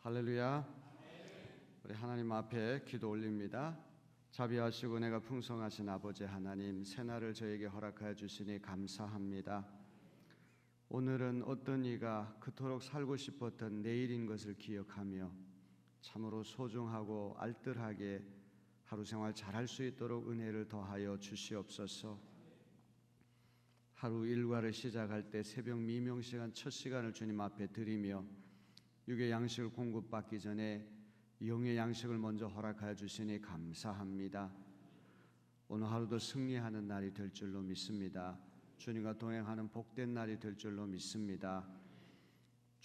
할렐루야. 우리 하나님 앞에 기도 올립니다. 자비하시고 내가 풍성하신 아버지 하나님, 새날을 저에게 허락하여 주시니 감사합니다. 오늘은 어떤 이가 그토록 살고 싶었던 내일인 것을 기억하며 참으로 소중하고 알뜰하게 하루 생활 잘할 수 있도록 은혜를 더하여 주시옵소서. 하루 일과를 시작할 때 새벽 미명시간 첫 시간을 주님 앞에 드리며 육의 양식을 공급받기 전에 영의 양식을 먼저 허락하여 주시니 감사합니다. 오늘 하루도 승리하는 날이 될 줄로 믿습니다. 주님과 동행하는 복된 날이 될 줄로 믿습니다.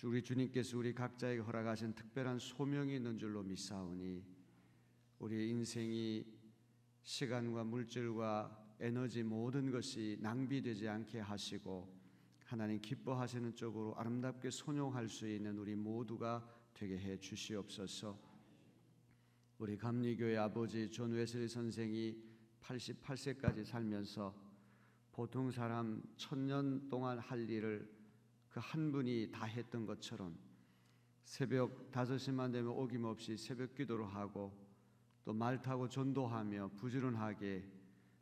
우리 주님께서 우리 각자에게 허락하신 특별한 소명이 있는 줄로 믿사오니 우리의 인생이 시간과 물질과 에너지 모든 것이 낭비되지 않게 하시고 하나님 기뻐하시는 쪽으로 아름답게 순종할 수 있는 우리 모두가 되게 해 주시옵소서. 우리 감리교회 아버지 존 웨슬리 선생이 88세까지 살면서 보통 사람 1000년 동안 할 일을 그 한 분이 다 했던 것처럼 새벽 5시만 되면 어김없이 새벽 기도를 하고 또 말 타고 전도하며 부지런하게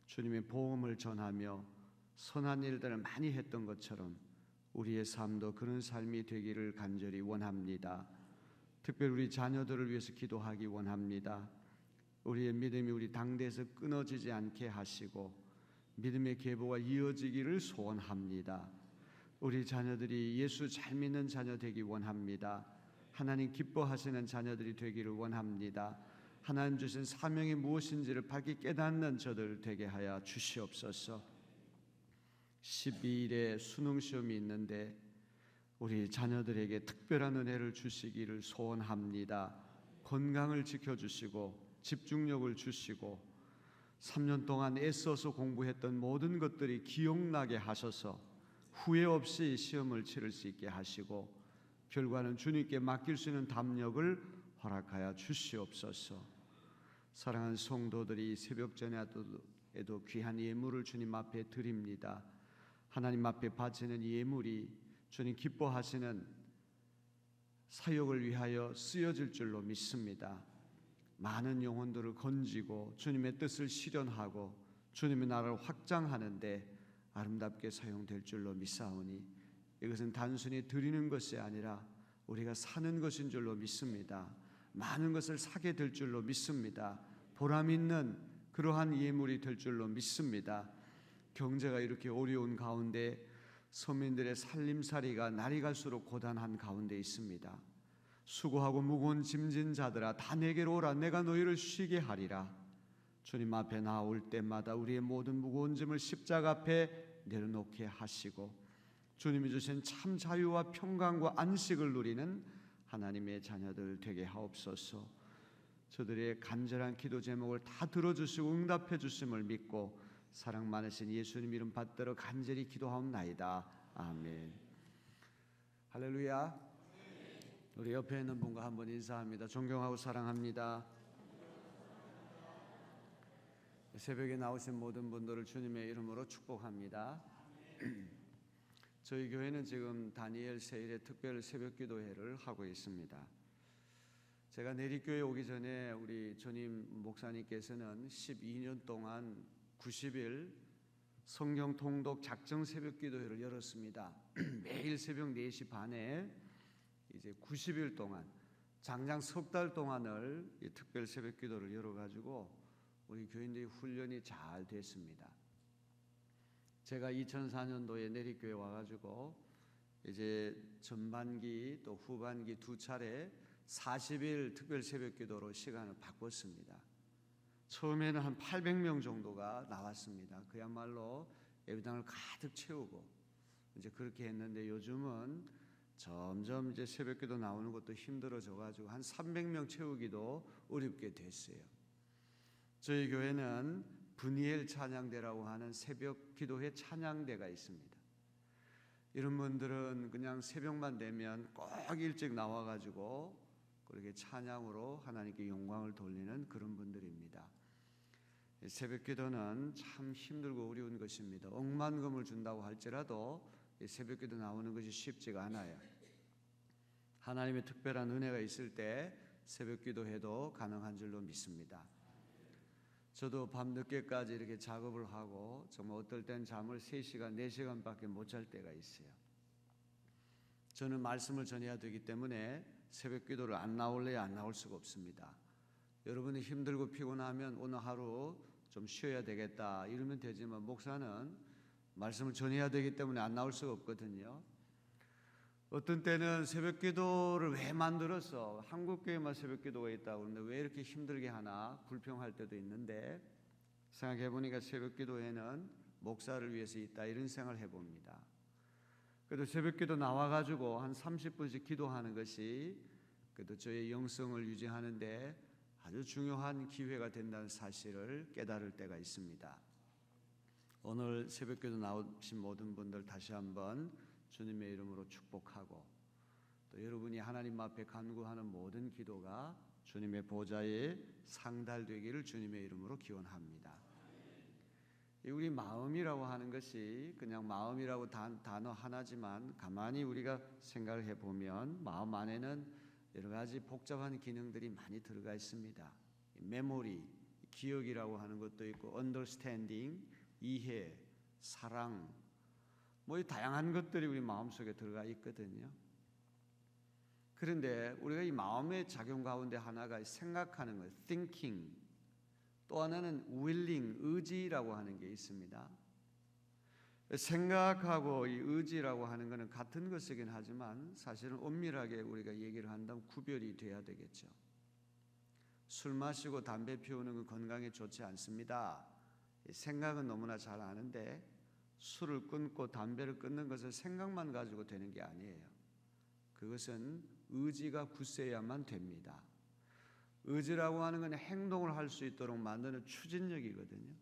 주님의 복음을 전하며 선한 일들을 많이 했던 것처럼 우리의 삶도 그런 삶이 되기를 간절히 원합니다. 특별히 우리 자녀들을 위해서 기도하기 원합니다. 우리의 믿음이 우리 당대에서 끊어지지 않게 하시고 믿음의 계보가 이어지기를 소원합니다. 우리 자녀들이 예수 잘 믿는 자녀 되기 원합니다. 하나님 기뻐하시는 자녀들이 되기를 원합니다. 하나님 주신 사명이 무엇인지를 밝히 깨닫는 저들 되게 하여 주시옵소서. 12일에 수능 시험이 있는데 우리 자녀들에게 특별한 은혜를 주시기를 소원합니다. 건강을 지켜주시고 집중력을 주시고 3년 동안 애써서 공부했던 모든 것들이 기억나게 하셔서 후회 없이 시험을 치를 수 있게 하시고 결과는 주님께 맡길 수 있는 담력을 허락하여 주시옵소서. 사랑하는 성도들이 새벽 전에도 귀한 예물을 주님 앞에 드립니다. 하나님 앞에 바치는 예물이 주님 기뻐하시는 사역을 위하여 쓰여질 줄로 믿습니다. 많은 영혼들을 건지고 주님의 뜻을 실현하고 주님의 나라를 확장하는데 아름답게 사용될 줄로 믿사오니 이것은 단순히 드리는 것이 아니라 우리가 사는 것인 줄로 믿습니다. 많은 것을 사게 될 줄로 믿습니다. 보람 있는 그러한 예물이 될 줄로 믿습니다. 경제가 이렇게 어려운 가운데 서민들의 살림살이가 날이 갈수록 고단한 가운데 있습니다. 수고하고 무거운 짐진 자들아 다 내게로 오라. 내가 너희를 쉬게 하리라. 주님 앞에 나올 때마다 우리의 모든 무거운 짐을 십자가 앞에 내려놓게 하시고 주님이 주신 참 자유와 평강과 안식을 누리는 하나님의 자녀들 되게 하옵소서. 저들의 간절한 기도 제목을 다 들어주시고 응답해 주심을 믿고 사랑 많으신 예수님 이름 받들어 간절히 기도하옵나이다. 아멘. 할렐루야. 우리 옆에 있는 분과 한번 인사합니다. 존경하고 사랑합니다. 새벽에 나오신 모든 분들을 주님의 이름으로 축복합니다. 저희 교회는 지금 다니엘 세일의 특별 새벽 기도회를 하고 있습니다. 제가 내리교회 오기 전에 우리 전임 목사님께서는 12년 동안 90일 성경 통독 작정 새벽 기도회를 열었습니다. 매일 새벽 4시 반에 이제 90일 동안 장장 석 달 동안을 이 특별 새벽 기도를 열어가지고 우리 교인들이 훈련이 잘 됐습니다. 제가 2004년도에 내리교회 와가지고 이제 전반기 또 후반기 두 차례 40일 특별 새벽 기도로 시간을 바꿨습니다. 처음에는 한 800명 정도가 나왔습니다. 그야말로 예배당을 가득 채우고 이제 그렇게 했는데 요즘은 점점 이제 새벽기도 나오는 것도 힘들어져 가지고 한 300명 채우기도 어렵게 됐어요. 저희 교회는 분이엘 찬양대라고 하는 새벽 기도회 찬양대가 있습니다. 이런 분들은 그냥 새벽만 되면 꼭 일찍 나와 가지고 그렇게 찬양으로 하나님께 영광을 돌리는 그런 분들입니다. 새벽 기도는 참 힘들고 어려운 것입니다. 억만금을 준다고 할지라도 새벽 기도 나오는 것이 쉽지가 않아요. 하나님의 특별한 은혜가 있을 때 새벽 기도해도 가능한 줄로 믿습니다. 저도 밤늦게까지 이렇게 작업을 하고 정말 어떨 땐 잠을 3시간, 4시간밖에 못 잘 때가 있어요. 저는 말씀을 전해야 되기 때문에 새벽 기도를 안 나올래야 안 나올 수가 없습니다. 여러분이 힘들고 피곤하면 오늘 하루 좀 쉬어야 되겠다 이러면 되지만 목사는 말씀을 전해야 되기 때문에 안 나올 수가 없거든요. 어떤 때는 새벽 기도를 왜 만들었어? 한국교회만 새벽 기도가 있다고 그러는데 왜 이렇게 힘들게 하나 불평할 때도 있는데 생각해 보니까 새벽 기도에는 목사를 위해서 있다 이런 생각을 해봅니다. 그래도 새벽 기도 나와가지고 한 30분씩 기도하는 것이 그래도 저의 영성을 유지하는데 아주 중요한 기회가 된다는 사실을 깨달을 때가 있습니다. 오늘 새벽 기도 나오신 모든 분들 다시 한번 주님의 이름으로 축복하고 또 여러분이 하나님 앞에 간구하는 모든 기도가 주님의 보좌에 상달되기를 주님의 이름으로 기원합니다. 우리 마음이라고 하는 것이 그냥 마음이라고 단어 하나지만 가만히 우리가 생각을 해보면 마음 안에는 여러 가지 복잡한 기능들이 많이 들어가 있습니다. 메모리, 기억이라고 하는 것도 있고 언더스탠딩, 이해, 사랑 뭐 다양한 것들이 우리 마음속에 들어가 있거든요. 그런데 우리가 이 마음의 작용 가운데 하나가 생각하는 것, thinking, 또 하나는 willing, 의지라고 하는 게 있습니다. 생각하고 이 의지라고 하는 것은 같은 것이긴 하지만 사실은 엄밀하게 우리가 얘기를 한다면 구별이 돼야 되겠죠. 술 마시고 담배 피우는 건 건강에 좋지 않습니다. 생각은 너무나 잘 아는데 술을 끊고 담배를 끊는 것은 생각만 가지고 되는 게 아니에요. 그것은 의지가 굳세야만 됩니다. 의지라고 하는 건 행동을 할 수 있도록 만드는 추진력이거든요.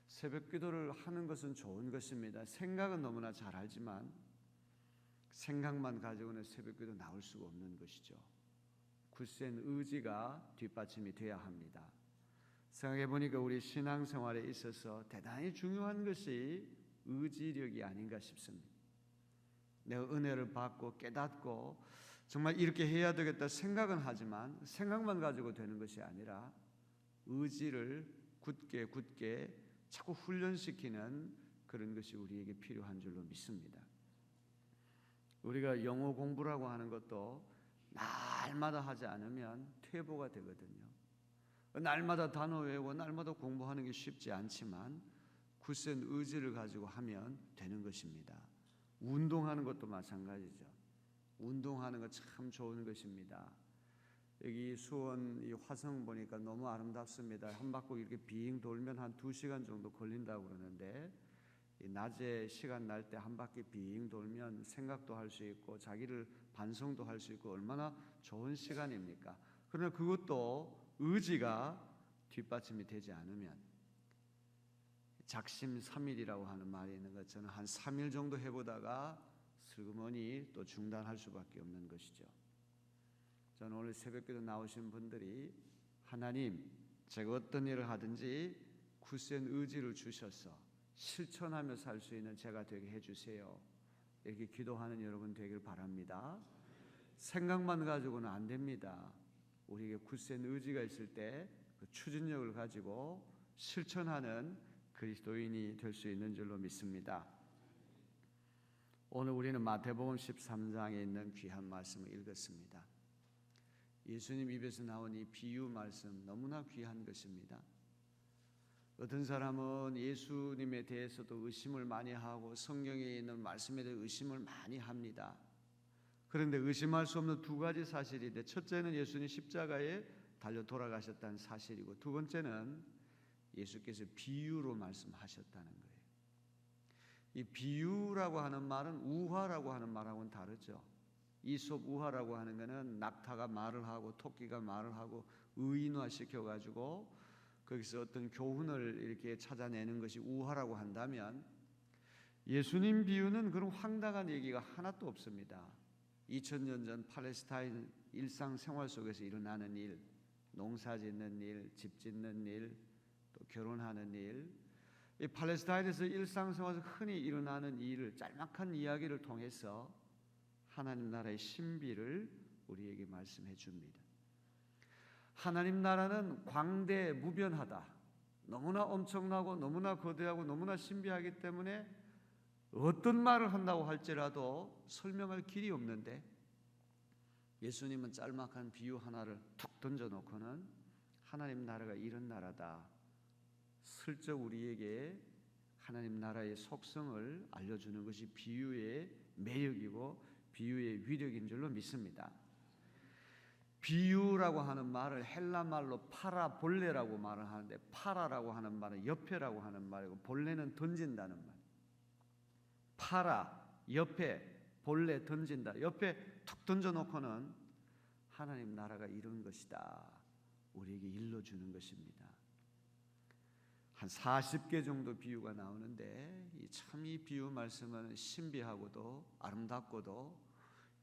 새벽 기도를 하는 것은 좋은 것입니다. 생각은 너무나 잘 알지만 생각만 가지고는 새벽 기도 나올 수가 없는 것이죠. 굳센 의지가 뒷받침이 돼야 합니다. 생각해 보니까 우리 신앙생활에 있어서 대단히 중요한 것이 의지력이 아닌가 싶습니다. 내가 은혜를 받고 깨닫고 정말 이렇게 해야 되겠다 생각은 하지만 생각만 가지고 되는 것이 아니라 의지를 굳게 자꾸 훈련시키는 그런 것이 우리에게 필요한 줄로 믿습니다. 우리가 영어 공부라고 하는 것도 날마다 하지 않으면 퇴보가 되거든요. 날마다 단어 외우고 날마다 공부하는 게 쉽지 않지만 굳센 의지를 가지고 하면 되는 것입니다. 운동하는 것도 마찬가지죠. 운동하는 거 참 좋은 것입니다. 여기 수원 이 화성 보니까 너무 아름답습니다. 한 바퀴 이렇게 빙 돌면 한 2시간 정도 걸린다고 그러는데 낮에 시간 날 때 한 바퀴 빙 돌면 생각도 할 수 있고 자기를 반성도 할 수 있고 얼마나 좋은 시간입니까? 그러나 그것도 의지가 뒷받침이 되지 않으면 작심삼일이라고 하는 말이 있는 것처럼 한 3일 정도 해보다가 슬그머니 또 중단할 수밖에 없는 것이죠. 저는 오늘 새벽기도 나오신 분들이 하나님 제가 어떤 일을 하든지 굳센 의지를 주셔서 실천하며 살 수 있는 제가 되게 해주세요. 이렇게 기도하는 여러분 되길 바랍니다. 생각만 가지고는 안 됩니다. 우리에게 굳센 의지가 있을 때 그 추진력을 가지고 실천하는 그리스도인이 될 수 있는 줄로 믿습니다. 오늘 우리는 마태복음 13장에 있는 귀한 말씀을 읽었습니다. 예수님 입에서 나온 이 비유 말씀 너무나 귀한 것입니다. 어떤 사람은 예수님에 대해서도 의심을 많이 하고 성경에 있는 말씀에 대해 의심을 많이 합니다. 그런데 의심할 수 없는 2가지 사실인데 첫째는 예수님 십자가에 달려 돌아가셨다는 사실이고 두 번째는 예수께서 비유로 말씀하셨다는 거예요. 이 비유라고 하는 말은 우화라고 하는 말하고는 다르죠. 이솝 우화라고 하는 것은 낙타가 말을 하고 토끼가 말을 하고 의인화시켜가지고 거기서 어떤 교훈을 이렇게 찾아내는 것이 우화라고 한다면 예수님 비유는 그런 황당한 얘기가 하나도 없습니다. 2000년 전 팔레스타인 일상생활 속에서 일어나는 일, 농사 짓는 일, 집 짓는 일, 또 결혼하는 일, 이 팔레스타인에서 일상생활에서 흔히 일어나는 일을 짤막한 이야기를 통해서 하나님 나라의 신비를 우리에게 말씀해 줍니다. 하나님 나라는 광대무변하다. 너무나 엄청나고 너무나 거대하고 너무나 신비하기 때문에 어떤 말을 한다고 할지라도 설명할 길이 없는데, 예수님은 짤막한 비유 하나를 툭 던져놓고는 하나님 나라가 이런 나라다, 슬쩍 우리에게 하나님 나라의 속성을 알려주는 것이 비유의 매력이고 비유의 위력인 줄로 믿습니다. 비유라고 하는 말을 헬라 말로 파라볼레라고 말을 하는데, 파라라고 하는 말은 옆에라고 하는 말이고 볼레는 던진다는 말. 파라, 옆에, 볼레 던진다. 옆에 툭 던져놓고는 하나님 나라가 이런 것이다, 우리에게 일러주는 것입니다. 한 40개 정도 비유가 나오는데 참 이 비유 말씀은 신비하고도 아름답고도,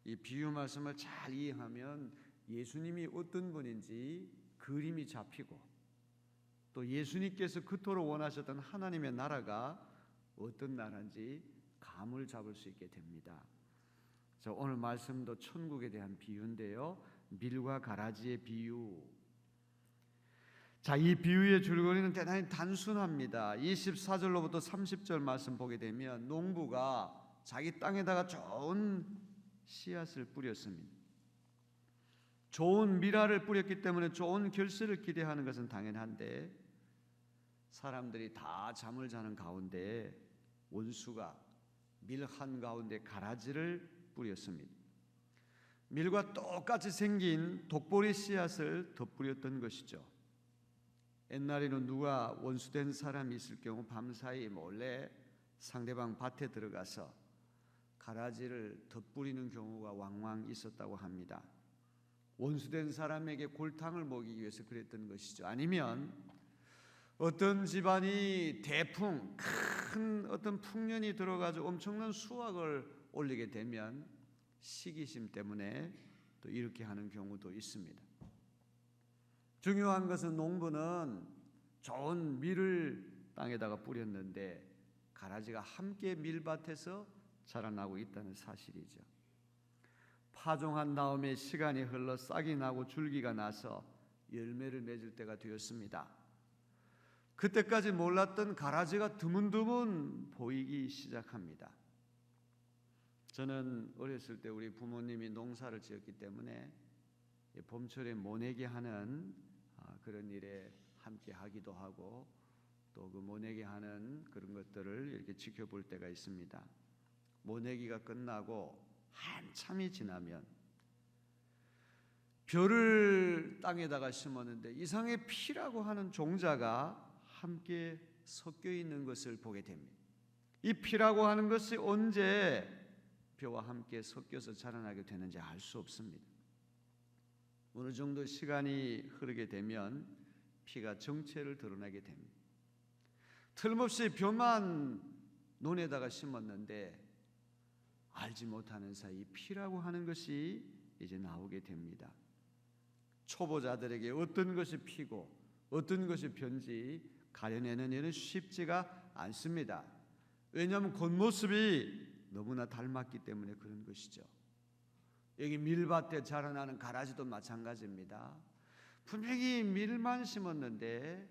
이 비유 말씀을 잘 이해하면 예수님이 어떤 분인지 그림이 잡히고, 또 예수님께서 그토록 원하셨던 하나님의 나라가 어떤 나라인지 감을 잡을 수 있게 됩니다. 자, 오늘 말씀도 천국에 대한 비유인데요, 밀과 가라지의 비유. 자, 이 비유의 줄거리는 대단히 단순합니다. 24절로부터 30절 말씀 보게 되면 농부가 자기 땅에다가 좋은 씨앗을 뿌렸습니다. 좋은 밀알을 뿌렸기 때문에 좋은 결실을 기대하는 것은 당연한데, 사람들이 다 잠을 자는 가운데 원수가 밀 한가운데 가라지를 뿌렸습니다. 밀과 똑같이 생긴 독보리 씨앗을 덧뿌렸던 것이죠. 옛날에는 누가 원수된 사람이 있을 경우 밤사이 몰래 상대방 밭에 들어가서 가라지를 덧뿌리는 경우가 왕왕 있었다고 합니다. 원수된 사람에게 골탕을 먹이기 위해서 그랬던 것이죠. 아니면 어떤 집안이 대풍, 큰 어떤 풍년이 들어가지고 엄청난 수확을 올리게 되면 시기심 때문에 또 이렇게 하는 경우도 있습니다. 중요한 것은 농부는 좋은 밀을 땅에다가 뿌렸는데 가라지가 함께 밀밭에서 자라나고 있다는 사실이죠. 파종한 다음에 시간이 흘러 싹이 나고 줄기가 나서 열매를 맺을 때가 되었습니다. 그때까지 몰랐던 가라지가 드문드문 보이기 시작합니다. 저는 어렸을 때 우리 부모님이 농사를 지었기 때문에 봄철에 모내기 하는 그런 일에 함께 하기도 하고, 또 그 모내기 하는 그런 것들을 이렇게 지켜볼 때가 있습니다. 모내기가 끝나고 한참이 지나면 벼를 땅에다가 심었는데 이상하게 피라고 하는 종자가 함께 섞여 있는 것을 보게 됩니다. 이 피라고 하는 것이 언제 벼와 함께 섞여서 자라나게 되는지 알 수 없습니다. 어느 정도 시간이 흐르게 되면 피가 정체를 드러내게 됩니다. 틀림없이 벼만 논에다가 심었는데 알지 못하는 사이 피라고 하는 것이 이제 나오게 됩니다. 초보자들에게 어떤 것이 피고 어떤 것이 벼인지 가려내는 일은 쉽지가 않습니다. 왜냐하면 겉모습이 너무나 닮았기 때문에 그런 것이죠. 여기 밀밭에 자라나는 가라지도 마찬가지입니다. 분명히 밀만 심었는데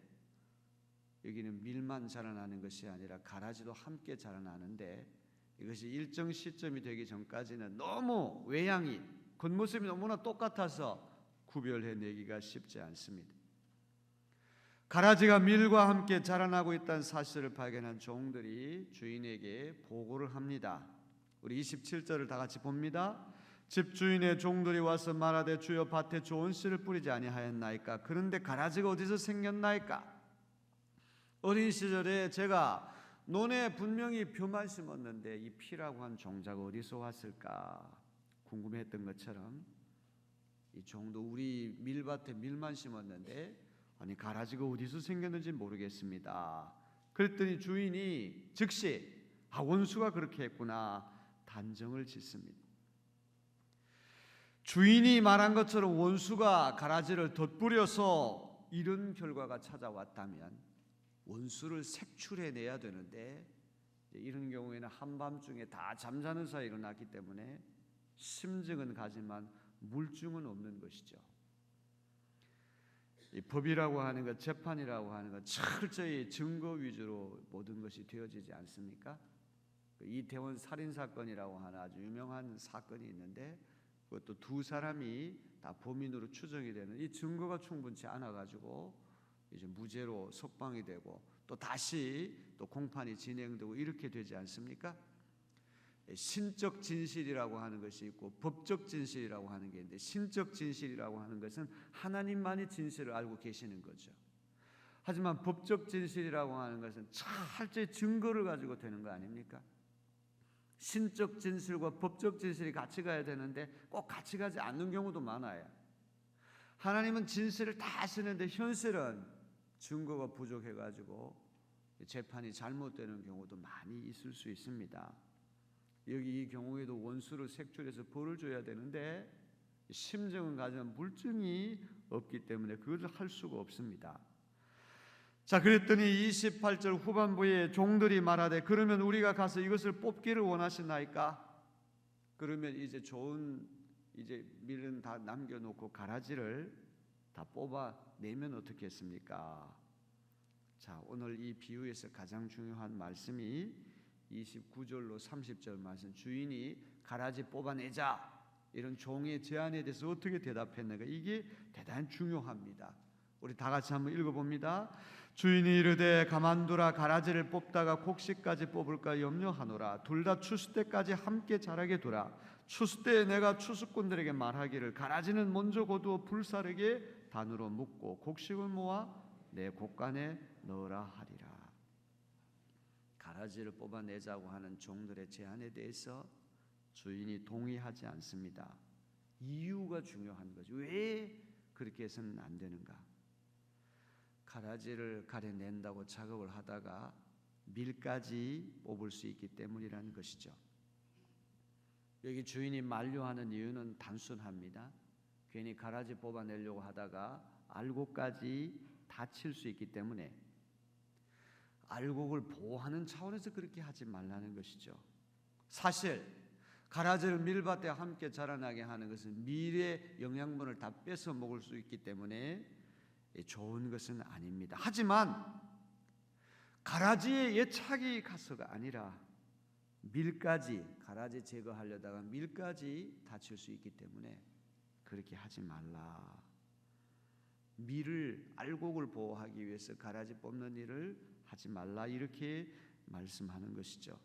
여기는 밀만 자라나는 것이 아니라 가라지도 함께 자라나는데, 이것이 일정 시점이 되기 전까지는 너무 외양이, 겉모습이 너무나 똑같아서 구별해내기가 쉽지 않습니다. 가라지가 밀과 함께 자라나고 있다는 사실을 발견한 종들이 주인에게 보고를 합니다. 우리 27절을 다 같이 봅니다. 집주인의 종들이 와서 말하되 주여 밭에 좋은 씨를 뿌리지 아니하였나이까? 그런데 가라지가 어디서 생겼나이까? 어린 시절에 제가 논에 분명히 벼만 심었는데 이 피라고 한 종자가 어디서 왔을까 궁금했던 것처럼, 이 종도 우리 밀밭에 밀만 심었는데 아니 가라지가 어디서 생겼는지 모르겠습니다. 그랬더니 주인이 즉시 원수가 그렇게 했구나 단정을 짓습니다. 주인이 말한 것처럼 원수가 가라지를 덧뿌려서 이런 결과가 찾아왔다면 원수를 색출해내야 되는데, 이런 경우에는 한밤중에 다 잠자는 사이에 일어났기 때문에 심증은 가지만 물증은 없는 것이죠. 이 법이라고 하는 것, 재판이라고 하는 것 철저히 증거 위주로 모든 것이 되어지지 않습니까? 이태원 살인 사건이라고 하는 아주 유명한 사건이 있는데 그것도 두 사람이 다 범인으로 추정이 되는 이 증거가 충분치 않아 가지고 이제 무죄로 석방이 되고 또 다시 또 공판이 진행되고 이렇게 되지 않습니까? 신적 진실이라고 하는 것이 있고 법적 진실이라고 하는 게 있는데 신적 진실이라고 하는 것은 하나님만이 진실을 알고 계시는 거죠. 하지만 법적 진실이라고 하는 것은 철저히 증거를 가지고 되는 거 아닙니까? 신적 진실과 법적 진실이 같이 가야 되는데 꼭 같이 가지 않는 경우도 많아요. 하나님은 진실을 다 아시는데 현실은 증거가 부족해가지고 재판이 잘못되는 경우도 많이 있을 수 있습니다. 여기 이 경우에도 원수를 색출해서 벌을 줘야 되는데 심증은 가지만 물증이 없기 때문에 그것을 할 수가 없습니다. 자, 그랬더니 28절 후반부에 종들이 말하되 그러면 우리가 가서 이것을 뽑기를 원하시나이까? 그러면 이제 좋은 이제 밀은 다 남겨놓고 가라지를 다 뽑아내면 어떻겠습니까? 자, 오늘 이 비유에서 가장 중요한 말씀이 29절로 30절 말씀, 주인이 가라지 뽑아내자 이런 종의 제안에 대해서 어떻게 대답했는가, 이게 대단히 중요합니다. 우리 다 같이 한번 읽어봅니다. 주인이 이르되 가만두라, 가라지를 뽑다가 곡식까지 뽑을까 염려하노라. 둘 다 추수 때까지 함께 자라게 두라. 추수 때에 내가 추수꾼들에게 말하기를 가라지는 먼저 거두어 불사르게 단으로 묶고 곡식을 모아 내 곡간에 넣으라 하리라. 가라지를 뽑아내자고 하는 종들의 제안에 대해서 주인이 동의하지 않습니다. 이유가 중요한 거죠. 왜 그렇게 해서는 안 되는가? 가라지를 가려낸다고 작업을 하다가 밀까지 뽑을 수 있기 때문이라는 것이죠. 여기 주인이 만류하는 이유는 단순합니다. 괜히 가라지 뽑아내려고 하다가 알곡까지 다칠 수 있기 때문에 알곡을 보호하는 차원에서 그렇게 하지 말라는 것이죠. 사실 가라지를 밀밭에 함께 자라나게 하는 것은 밀의 영양분을 다 뺏어 먹을 수 있기 때문에 좋은 것은 아닙니다. 하지만 가라지의 예착이 가서가 아니라 밀까지, 가라지 제거하려다가 밀까지 다칠 수 있기 때문에 그렇게 하지 말라. 밀을, 알곡을 보호하기 위해서 가라지 뽑는 일을 하지 말라, 이렇게 말씀하는 것이죠.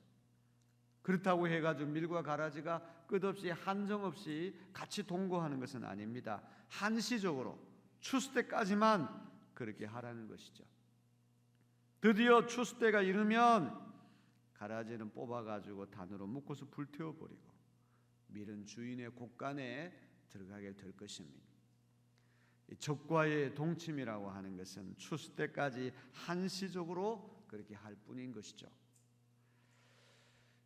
그렇다고 해가지고 밀과 가라지가 끝없이 한정없이 같이 동거하는 것은 아닙니다. 한시적으로 추수 때까지만 그렇게 하라는 것이죠. 드디어 추수 때가 이르면 가라지는 뽑아가지고 단으로 묶어서 불태워버리고 밀은 주인의 곡간에 들어가게 될 것입니다. 적과의 동침이라고 하는 것은 추수 때까지 한시적으로 그렇게 할 뿐인 것이죠.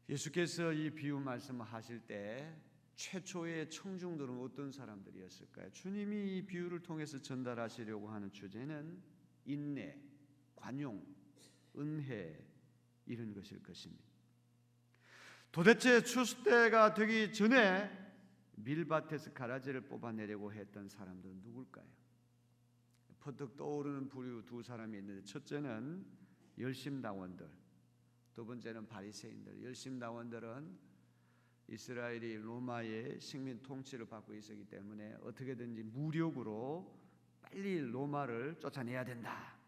예수께서 이 비유 말씀을 하실 때 최초의 청중들은 어떤 사람들이었을까요? 주님이 이 비유를 통해서 전달하시려고 하는 주제는 인내, 관용, 은혜, 이런 것일 것입니다. 도대체 추수 때가 되기 전에 밀밭에서 가라지를 뽑아내려고 했던 사람들은 누굴까요? 퍼뜩 떠오르는 부류 두 사람이 있는데, 첫째는 열심당원들, 두 번째는 바리새인들. 열심당원들은 이스라엘이 로마의 식민 통치를 받고 있었기 때문에 어떻게든지 무력으로 빨리 로마를 쫓아내야 된다.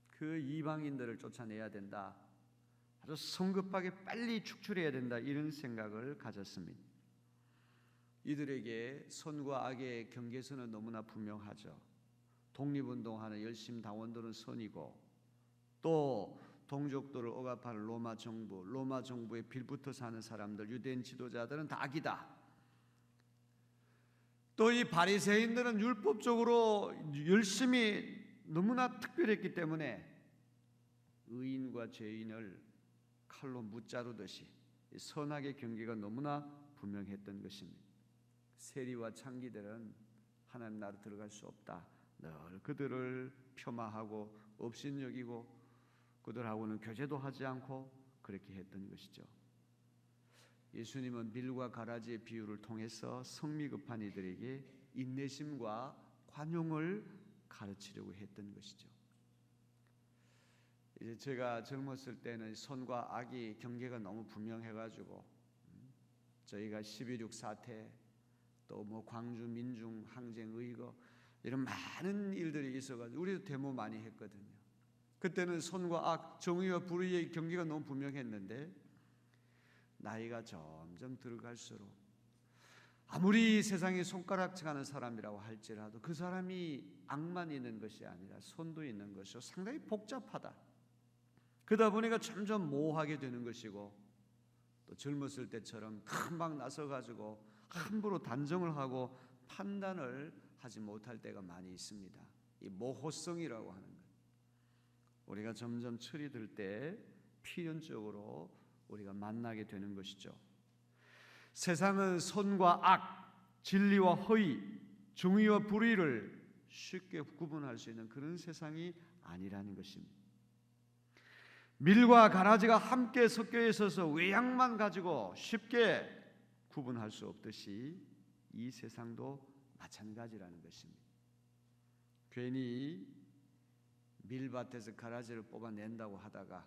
그 이방인들을 쫓아내야 된다. 아주 성급하게 빨리 축출해야 된다, 이런 생각을 가졌습니다. 이들에게 선과 악의 경계선은 너무나 분명하죠. 독립운동하는 열심당원들은 선이고, 또 동족들을 억압하는 로마 정부에 빌붙어 사는 사람들, 유대인 지도자들은 다 악이다. 또 이 바리새인들은 율법적으로 열심히 너무나 특별했기 때문에 의인과 죄인을 칼로 무자르듯이 선악의 경계가 너무나 분명했던 것입니다. 세리와 창기들은 하나님 나라로 들어갈 수 없다. 늘 그들을 폄하하고 업신여기고 그들하고는 교제도 하지 않고 그렇게 했던 것이죠. 예수님은 밀과 가라지의 비유를 통해서 성미 급한 이들에게 인내심과 관용을 가르치려고 했던 것이죠. 이제 제가 젊었을 때는 선과 악이 경계가 너무 분명해가지고 저희가 12.6 사태 또 뭐 광주 민중 항쟁 의거 이런 많은 일들이 있어가지고 우리도 데모 많이 했거든요. 그때는 선과 악, 정의와 불의의 경계가 너무 분명했는데 나이가 점점 들어갈수록 아무리 세상에 손가락질하는 사람이라고 할지라도 그 사람이 악만 있는 것이 아니라 선도 있는 것이고 상당히 복잡하다. 그러다 보니까 점점 모호하게 되는 것이고 또 젊었을 때처럼 금방 나서가지고 함부로 단정을 하고 판단을 하지 못할 때가 많이 있습니다. 이 모호성이라고 하는 것. 우리가 점점 철이 들 때 필연적으로 우리가 만나게 되는 것이죠. 세상은 선과 악, 진리와 허위, 정의와 불의를 쉽게 구분할 수 있는 그런 세상이 아니라는 것입니다. 밀과 가라지가 함께 섞여 있어서 외양만 가지고 쉽게 구분할 수 없듯이 이 세상도 마찬가지라는 것입니다. 괜히 밀밭에서 가라지를 뽑아낸다고 하다가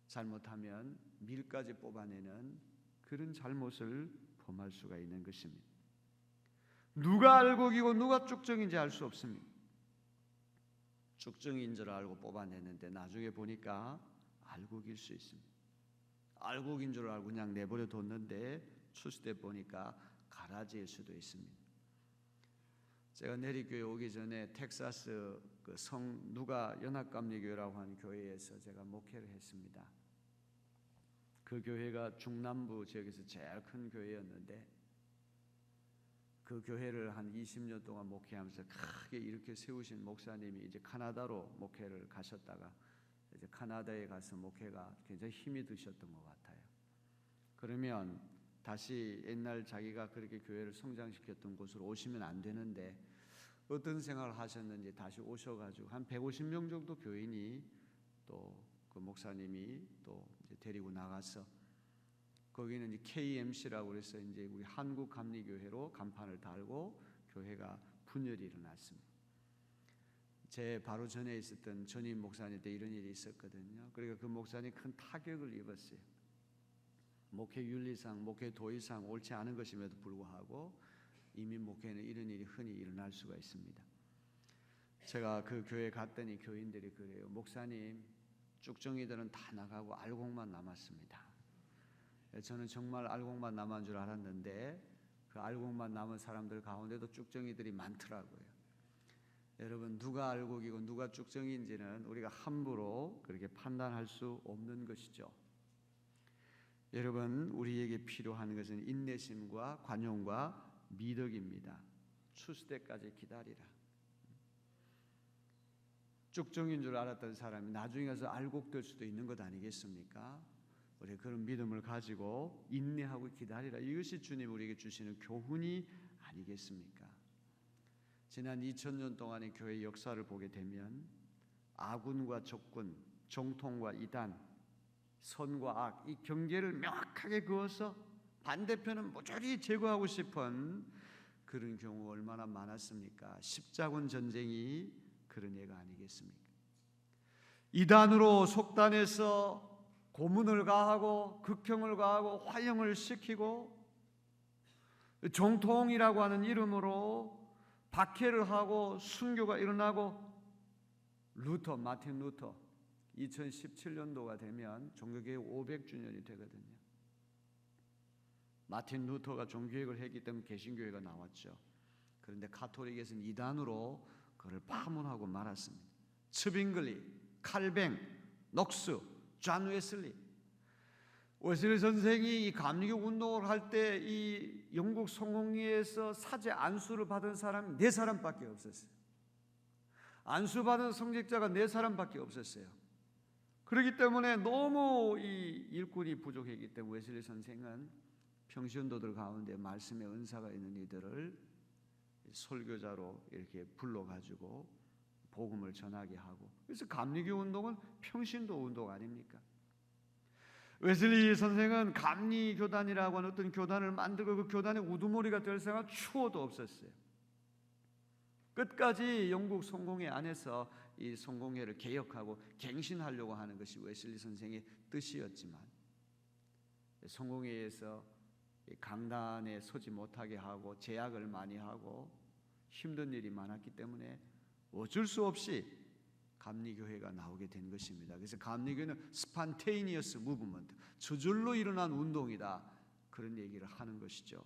잘못하면 밀까지 뽑아내는 그런 잘못을 범할 수가 있는 것입니다. 누가 알곡이고 누가 쭉정인지 알 수 없습니다. 쭉정인 줄 알고 뽑아내는데 나중에 보니까 알곡일 수 있습니다. 알곡인 줄 알고 그냥 내버려 뒀는데 출시돼 보니까 가라지일 수도 있습니다. 제가 내리교회 오기 전에 텍사스 그 성 누가 연합감리교회라고 하는 교회에서 제가 목회를 했습니다. 그 교회가 중남부 지역에서 제일 큰 교회였는데 그 교회를 한 20년 동안 목회하면서 크게 이렇게 세우신 목사님이 이제 카나다로 목회를 가셨다가 이제 카나다에 가서 목회가 굉장히 힘이 드셨던 것 같아요. 그러면 다시 옛날 자기가 그렇게 교회를 성장시켰던 곳으로 오시면 안 되는데 어떤 생각을 하셨는지 다시 오셔가지고 한 150명 정도 교인이 또 그 목사님이 또 이제 데리고 나가서 거기는 이제 KMC라고 그래서 이제 우리 한국 감리교회로 간판을 달고 교회가 분열이 일어났습니다. 제 바로 전에 있었던 전임 목사님 때 이런 일이 있었거든요. 그러니까 그 목사님 큰 타격을 입었어요. 목회 윤리상, 목회 도의상 옳지 않은 것임에도 불구하고 이민 목회는 이런 일이 흔히 일어날 수가 있습니다. 제가 그 교회 갔더니 교인들이 그래요. 목사님, 쭉정이들은 다 나가고 알곡만 남았습니다. 저는 정말 알곡만 남은 줄 알았는데 그 알곡만 남은 사람들 가운데도 쭉정이들이 많더라고요. 여러분, 누가 알곡이고 누가 쭉정이인지는 우리가 함부로 그렇게 판단할 수 없는 것이죠. 여러분, 우리에게 필요한 것은 인내심과 관용과 미덕입니다. 추수 때까지 기다리라. 쭉정인 줄 알았던 사람이 나중에 가서 알곡될 수도 있는 것 아니겠습니까? 우리 그런 믿음을 가지고 인내하고 기다리라. 이것이 주님 우리에게 주시는 교훈이 아니겠습니까? 지난 2000년 동안의 교회 역사를 보게 되면 아군과 적군, 정통과 이단, 선과 악, 이 경계를 명확하게 그어서 반대편은 모조리 제거하고 싶은 그런 경우 얼마나 많았습니까? 십자군 전쟁이 그런 예가 아니겠습니까? 이단으로 속단해서 고문을 가하고 극형을 가하고 화형을 시키고 정통이라고 하는 이름으로 박해를 하고 순교가 일어나고 마틴 루터 2017년도가 되면 종교개혁 500주년이 되거든요. 마틴 루터가 종교개혁을 했기 때문에 개신교회가 나왔죠. 그런데 가톨릭에서는 이단으로 그를 파문하고 말았습니다. 츠빙글리, 칼뱅, 녹스, 존 웨슬리. 웨슬리 선생이 이 감리교 운동을 할 때 이 영국 성공리에서 사제 안수를 받은 사람이 4사람밖에 없었어요. 안수 받은 성직자가 4사람밖에 없었어요. 그렇기 때문에 너무 이 일꾼이 부족했기 때문에 웨슬리 선생은 평신도들 가운데 말씀의 은사가 있는 이들을 설교자로 이렇게 불러가지고 복음을 전하게 하고, 그래서 감리교 운동은 평신도 운동 아닙니까? 웨슬리 선생은 감리교단이라고 하는 어떤 교단을 만들고 그 교단의 우두머리가 될 생각 추호도 없었어요. 끝까지 영국 성공회 안에서 이 성공회를 개혁하고 갱신하려고 하는 것이 웨슬리 선생의 뜻이었지만 성공회에서 강단에 서지 못하게 하고 제약을 많이 하고 힘든 일이 많았기 때문에 어쩔 수 없이 감리교회가 나오게 된 것입니다. 그래서 감리교회는 스판테이니어스 무브먼트, 저절로 일어난 운동이다, 그런 얘기를 하는 것이죠.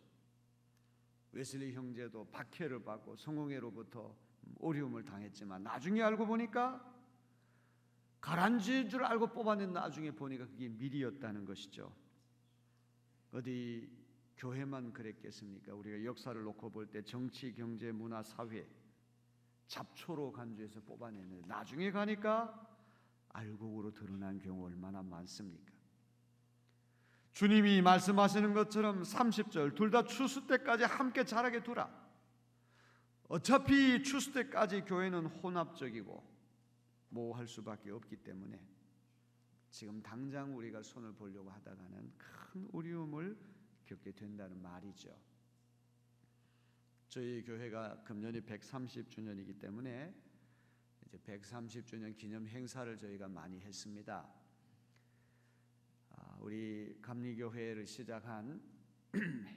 웨슬리 형제도 박해를 받고 성공회로부터 어려움을 당했지만 나중에 알고 보니까 가라앉은 줄 알고 뽑아낸 나중에 보니까 그게 미리였다는 것이죠. 어디 교회만 그랬겠습니까? 우리가 역사를 놓고 볼 때 정치, 경제, 문화, 사회 잡초로 간주해서 뽑아내는 나중에 가니까 알곡으로 드러난 경우 얼마나 많습니까? 주님이 말씀하시는 것처럼 30절 둘 다 추수 때까지 함께 자라게 두라. 어차피 추수 때까지 교회는 혼합적이고 모호할 수밖에 없기 때문에 지금 당장 우리가 손을 보려고 하다가는 큰 어려움을 겪게 된다는 말이죠. 저희 교회가 금년이 130주년이기 때문에 이제 130주년 기념 행사를 저희가 많이 했습니다. 우리 감리교회를 시작한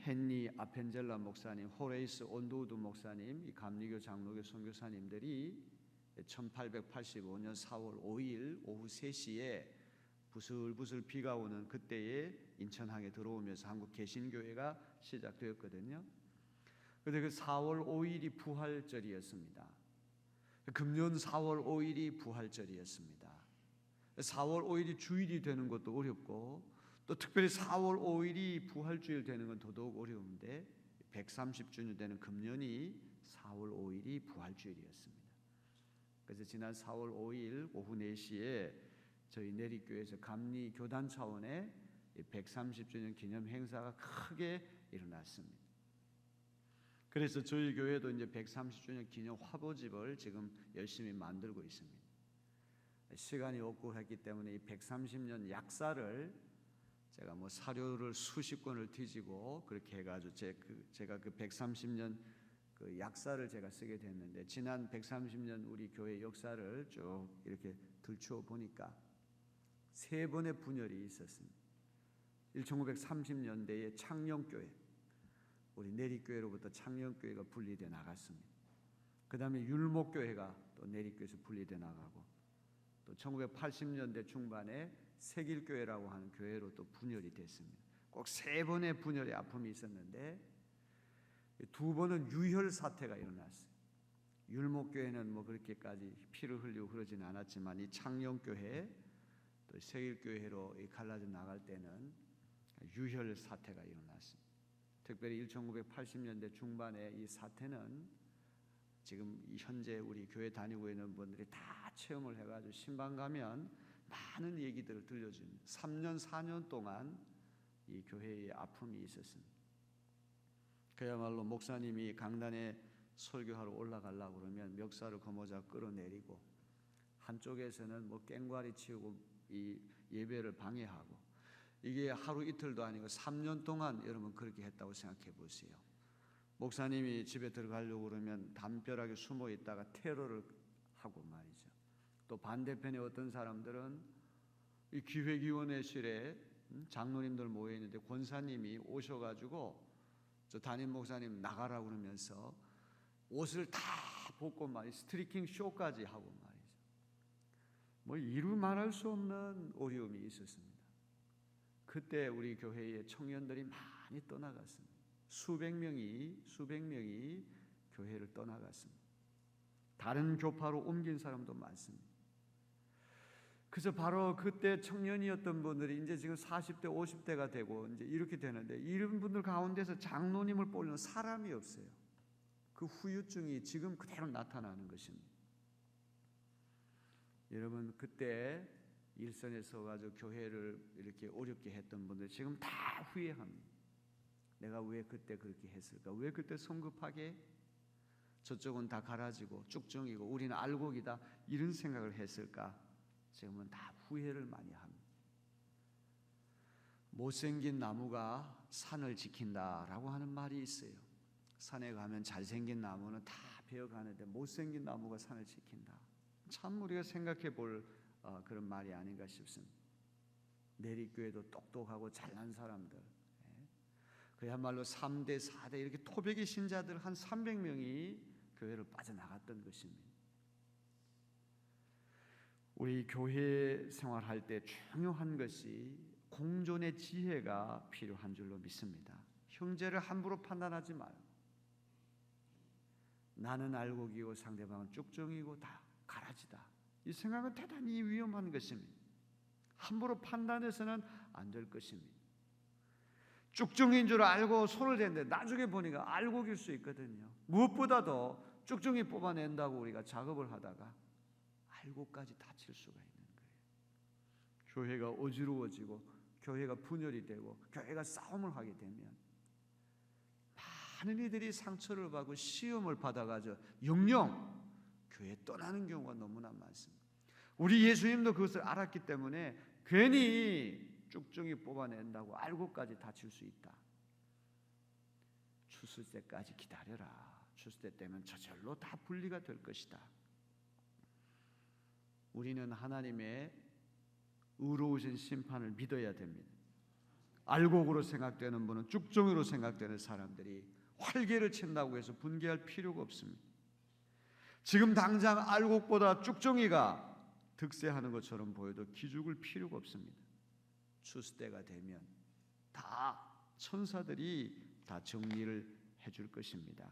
헨리 아펜젤라 목사님, 호레이스 온도우드 목사님, 이 감리교 장로교 선교사님들이 1885년 4월 5일 오후 3시에 부슬부슬 비가 오는 그때에 인천항에 들어오면서 한국 개신교회가 시작되었거든요. 그런데 그 4월 5일이 부활절이었습니다. 금년 4월 5일이 부활절이었습니다. 4월 5일이 주일이 되는 것도 어렵고 또 특별히 4월 5일이 부활주일 되는 건 더더욱 어려운데 130주년 되는 금년이 4월 5일이 부활주일이었습니다. 그래서 지난 4월 5일 오후 4시에 저희 내리교회에서 감리 교단 차원의 130주년 기념 행사가 크게 일어났습니다. 그래서 저희 교회도 이제 130주년 기념 화보집을 지금 열심히 만들고 있습니다. 시간이 없고 했기 때문에 이 130년 약사를 제가 뭐 사료를 수십 권을 뒤지고 그렇게 해가지고 제가 그 130년 그 약사를 제가 쓰게 됐는데 지난 130년 우리 교회 역사를 쭉 이렇게 들추어 보니까 세 번의 분열이 있었습니다. 1930년대에 창녕교회, 우리 내리교회로부터 창녕교회가 분리돼 나갔습니다. 그 다음에 율목교회가 또 내리교회에서 분리돼 나가고 또 1980년대 중반에 세길교회라고 하는 교회로 또 분열이 됐습니다. 꼭 세 번의 분열의 아픔이 있었는데 두 번은 유혈 사태가 일어났어요. 율목교회는 뭐 그렇게까지 피를 흘리고 그러진 않았지만 이 창녕교회 또 세길교회로 갈라져 나갈 때는 유혈 사태가 일어났습니다. 특별히 1980년대 중반에 이 사태는 지금 현재 우리 교회 다니고 있는 분들이 다 체험을 해가지고 신방 가면 많은 얘기들을 들려준 3년 4년 동안 이 교회의 아픔이 있었습니다. 그야말로 목사님이 강단에 설교하러 올라가려고 그러면 멱살을 거머쥐어 끌어내리고 한쪽에서는 뭐 깽과리 치우고 이 예배를 방해하고 이게 하루 이틀도 아니고 3년 동안 여러분 그렇게 했다고 생각해 보세요. 목사님이 집에 들어가려고 그러면 담벼락에 숨어 있다가 테러를 하고 말이죠. 또 반대편에 어떤 사람들은 이 기획위원회실에 장로님들 모여 있는데 권사님이 오셔가지고 저 담임 목사님 나가라고 그러면서 옷을 다 벗고 말이 스트리킹 쇼까지 하고 말이죠. 뭐 이루 말할 수 없는 어려움이 있었습니다. 그때 우리 교회의 청년들이 많이 떠나갔습니다. 수백 명이 교회를 떠나갔습니다. 다른 교파로 옮긴 사람도 많습니다. 그래서 바로 그때 청년이었던 분들이 이제 지금 40대, 50대가 되고 이제 이렇게 되는데 이런 분들 가운데서 장로님을 뽑는 사람이 없어요. 그 후유증이 지금 그대로 나타나는 것입니다. 여러분 그때 일선에 서가지고 교회를 이렇게 어렵게 했던 분들 지금 다 후회합니다. 내가 왜 그때 그렇게 했을까? 왜 그때 성급하게 저쪽은 다 가라지고 쭉정이고 우리는 알곡이다 이런 생각을 했을까? 지금은 다 후회를 많이 합니다. 못생긴 나무가 산을 지킨다라고 하는 말이 있어요. 산에 가면 잘생긴 나무는 다 베어가는데 못생긴 나무가 산을 지킨다. 참 우리가 생각해 볼 그런 말이 아닌가 싶습니다. 내리교회도 똑똑하고 잘난 사람들, 그야말로 3대, 4대 이렇게 토백이 신자들 한 300명이 교회를 빠져나갔던 것입니다. 우리 교회 생활할 때 중요한 것이 공존의 지혜가 필요한 줄로 믿습니다. 형제를 함부로 판단하지 말고, 나는 알곡이고 상대방은 쭉정이고 다 가라지다. 이 생각은 대단히 위험한 것입니다. 함부로 판단해서는 안 될 것입니다. 쭉정이인 줄 알고 손을 댔는데 나중에 보니까 알곡일 수 있거든요. 무엇보다도 쭉정이 뽑아낸다고 우리가 작업을 하다가 알곡까지 다칠 수가 있는 거예요. 교회가 어지러워지고 교회가 분열이 되고 교회가 싸움을 하게 되면 많은 이들이 상처를 받고 시험을 받아가지고 영영 교회 떠나는 경우가 너무나 많습니다. 우리 예수님도 그것을 알았기 때문에 괜히 쭉정이 뽑아낸다고 알고까지 다칠 수 있다. 추수 때까지 기다려라. 추수 때 되면 저절로 다 분리가 될 것이다. 우리는 하나님의 의로우신 심판을 믿어야 됩니다. 알곡으로 생각되는 분은 쭉정이로 생각되는 사람들이 활개를 친다고 해서 분개할 필요가 없습니다. 지금 당장 알곡보다 쭉정이가 득세하는 것처럼 보여도 기죽을 필요가 없습니다. 추수 때가 되면 다 천사들이 다 정리를 해줄 것입니다.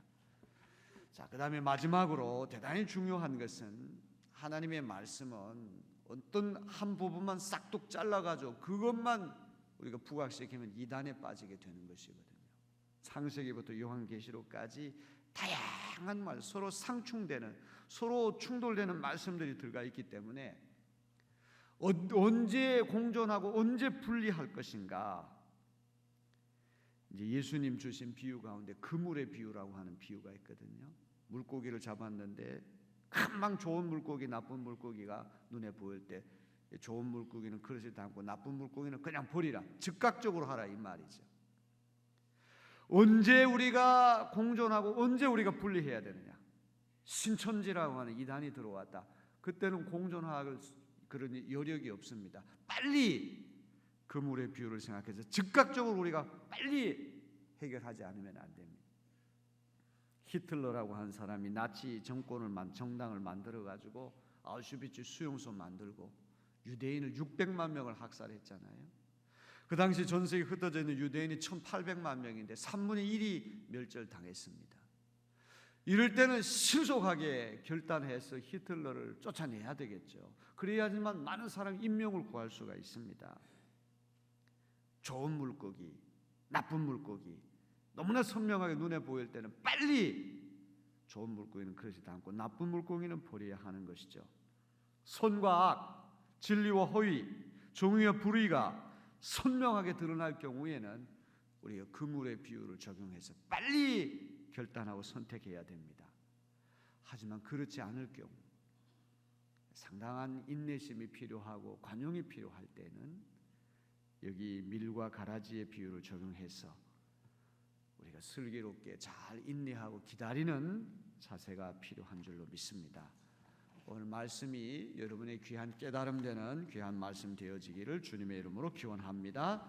자, 그 다음에 마지막으로 대단히 중요한 것은 하나님의 말씀은 어떤 한 부분만 싹둑 잘라가지고 그것만 우리가 부각시키면 이단에 빠지게 되는 것이거든요. 창세기부터 요한계시록까지 다양한 말, 서로 상충되는, 서로 충돌되는 말씀들이 들어가 있기 때문에 언제 공존하고 언제 분리할 것인가. 이제 예수님 주신 비유 가운데 그물의 비유라고 하는 비유가 있거든요. 물고기를 잡았는데 금방 좋은 물고기, 나쁜 물고기가 눈에 보일 때 좋은 물고기는 그릇에 담고 나쁜 물고기는 그냥 버리라. 즉각적으로 하라 이 말이죠. 언제 우리가 공존하고 언제 우리가 분리해야 되느냐. 신천지라고 하는 이단이 들어왔다. 그때는 공존할 그런 여력이 없습니다. 빨리 그물의 비유를 생각해서 즉각적으로 우리가 빨리 해결하지 않으면 안 됩니다. 히틀러라고 하는 사람이 나치 정당을 만들어 가지고 아우슈비츠 수용소 만들고 유대인을 600만 명을 학살했잖아요. 그 당시 전 세계에 흩어져 있는 유대인이 1800만 명인데 3분의 1이 멸절당했습니다. 이럴 때는 신속하게 결단해서 히틀러를 쫓아내야 되겠죠. 그래야지만 많은 사람 인명을 구할 수가 있습니다. 좋은 물고기, 나쁜 물고기 너무나 선명하게 눈에 보일 때는 빨리 좋은 물고기는 그릇에 담고 나쁜 물고기는 버려야 하는 것이죠. 선과 악, 진리와 허위, 정의와 불의가 선명하게 드러날 경우에는 우리가 그물의 비유를 적용해서 빨리 결단하고 선택해야 됩니다. 하지만 그렇지 않을 경우 상당한 인내심이 필요하고 관용이 필요할 때는 여기 밀과 가라지의 비유를 적용해서 우리가 슬기롭게 잘 인내하고 기다리는 자세가 필요한 줄로 믿습니다. 오늘 말씀이 여러분의 귀한 깨달음 되는 귀한 말씀 되어지기를 주님의 이름으로 기원합니다.